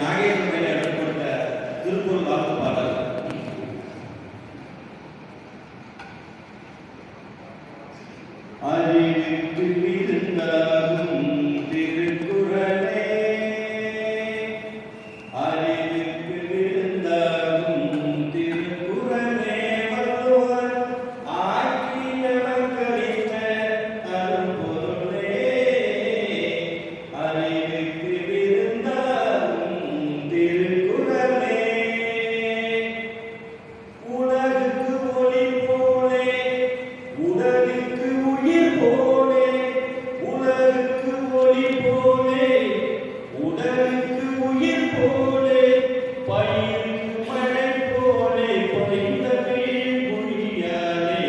நாகேஸ்வரன் கொடுத்த திருக்குறள் வாழ்த்து பாடல். அறிவிற்கு விருந்தாகும் திருக்குறளே, அறிவிற்கு விருந்தாகும் திருக்குறளே, வள்ளுவர் ஆக்கிய மக்களித்த அரும்பொருளே, அறிவிற்கு விருந்தாகும் திருக்குறளே, உலகுக்கு ஒளி போலே உடலுக்கு உயிர் போலே, உலகுக்கு ஒளி போலே உடலுக்கு உயிர் போலே, பயிருக்கு மழை போலே பொழிந்த மொழியாலே,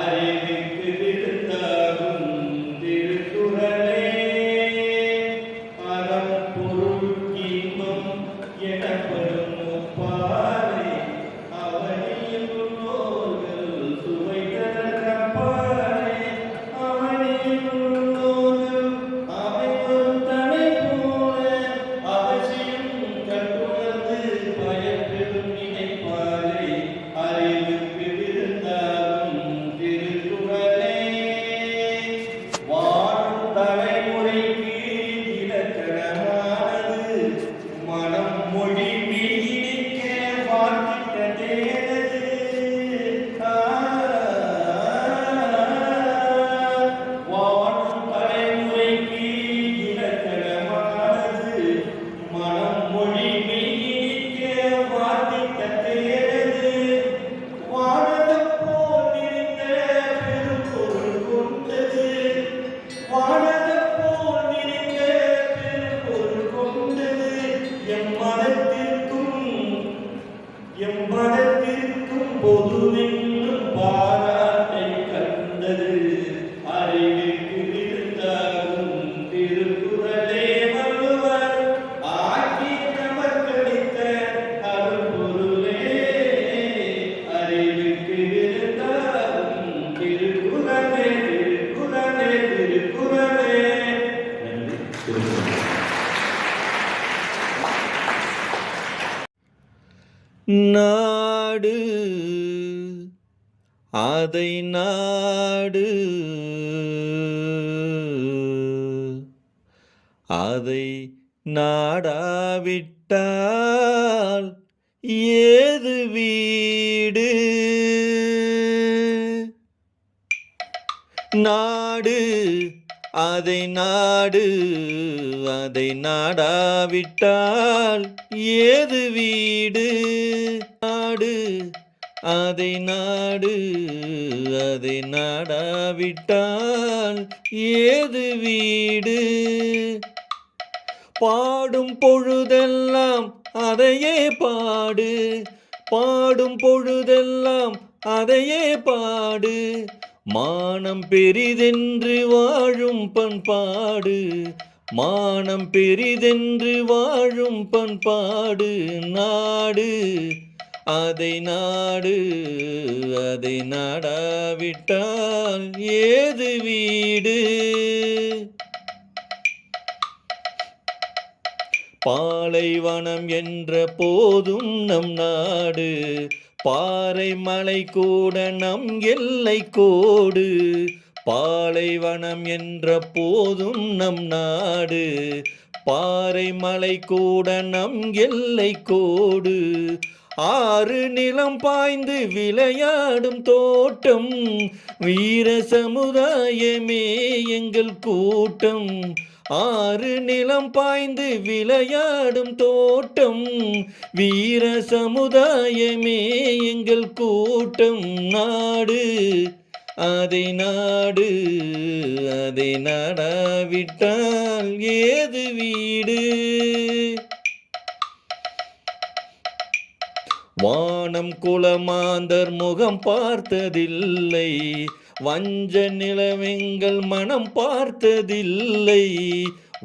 அறிவிற்கு விருந்தாகும் திருக்குறளே, அறம் பொருள் இன்பம் எனப்படும் முப்பாலே, அவனியில் உள்ளோர்கள் சுவைகள் கப்பாலே, அவனில் உள்ளோர்கள் அமைவரும் தலை போல, அவசியம் கட்டுணர்ந்து பயப்பெறும் நினைப்பாலே, அறிவுக்கு விருந்தாகும் திருக்குறளே, வாழும் தலைமுறைக்கு இலக்கணமானது, மனம் மொழி மெய்யினிக்க வார்த்திட்ட தேனது, வாழும் தலைமுறைக்கு இலக்கணமானது, மனம் மொழி மெய்யினிக்க வார்த்திட்ட தேனது, வானகம் போல் நிறைந்த பெரும்பொருள் கொண்டது, வானகம் போல் நிறைந்த பெரும்பொருள் கொண்டது, எம்மதத்திற்கும் பொதுவென்றும் பாராட்டை கண்டது, அறிவிற்கு விருந்தாகும் திருக்குறளே, வள்ளுவர் ஆக்கிய மக்களித்த அரும்பொருளே, அறிவிற்கு விருந்தாகும் திருக்குறளே, திருக்குறளே, திருக்குறளே. நன்றி. திருக்குறள். நாடு அதை நாடு, அதை நாடாவிட்டால் ஏது வீடு, நாடு அதை நாடு, அதை நாடாவிட்டால் ஏது வீடு, நாடு அதை நாடு, அதை நாடாவிட்டால் ஏது வீடு, பாடும் பொழுதெல்லாம் அதையே பாடு, பாடும் பொழுதெல்லாம் அதையே பாடு, மானம் பெரிதென்று வாழும் பண்பாடு, மானம் பெரிதென்று வாழும் பண்பாடு, நாடு அதை நாடு, அதை நாடாவிட்டால் ஏது வீடு, பாலைவனம் என்ற போதும் நம் நாடு, பாறை மலை கூட நம் எல்லை கோடு, பாலைவனம் என்ற போதும் நம் நாடு, பாறை மலை கூட நம் எல்லை கோடு, ஆறு நிலம் பாய்ந்து விளையாடும் தோட்டம், வீர சமுதாயமே எங்கள் கூட்டம், ஆறு நிலம் பாய்ந்து விளையாடும் தோட்டம், வீர சமுதாயமே எங்கள் கூட்டம், நாடு அதை நாடு, அதை நாடாவிட்டால் ஏது வீடு, வானம் குலமாந்தர் முகம் பார்த்ததில்லை, வஞ்ச நிலவெங்கள் மனம் பார்த்ததில்லை,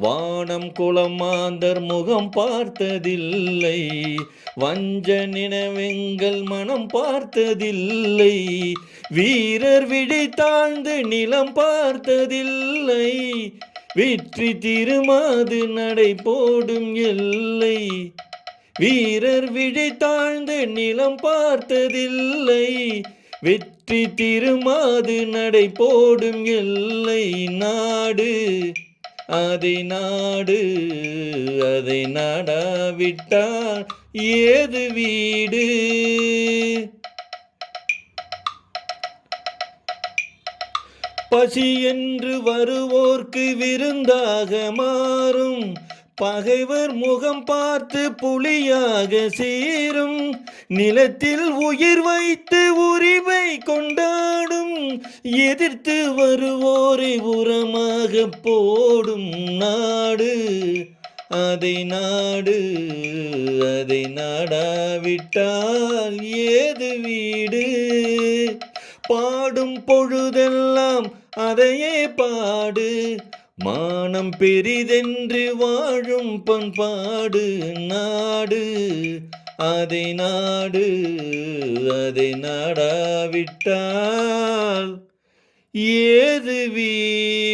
வானம் குலமாந்தர் முகம் பார்த்ததில்லை, வஞ்ச நிலவெங்கள் மனம் பார்த்ததில்லை, வீரர் விழி தாழ்ந்து நிலம் பார்த்ததில்லை, வெற்றி திருமாது நடை போடும் எல்லை, வீரர் விழை தாழ்ந்த நிலம் பார்த்ததில்லை. வெற்றி திருமாது நடை போடும் எல்லை, நாடு அதை நாடு, அதை நாடாவிட்டால் ஏது வீடு. பசி என்று வருவோர்க்கு விருந்தாக மாறும், பகைவர் முகம் பார்த்து புலியாக சீரும். நிலத்தில் உயிர் வைத்து உரிமை கொண்டாடும், எதிர்த்து வருவோரை உரமாக போடும். நாடு அதை நாடு, அதை நாடாவிட்டால் ஏது வீடு. பாடும் பொழுதெல்லாம் அதையே பாடு, மானம் பெரிதென்று வாழும் பண்பாடு. நாடு அதை நாடு, அதை நாடாவிட்டால் ஏது வீடு.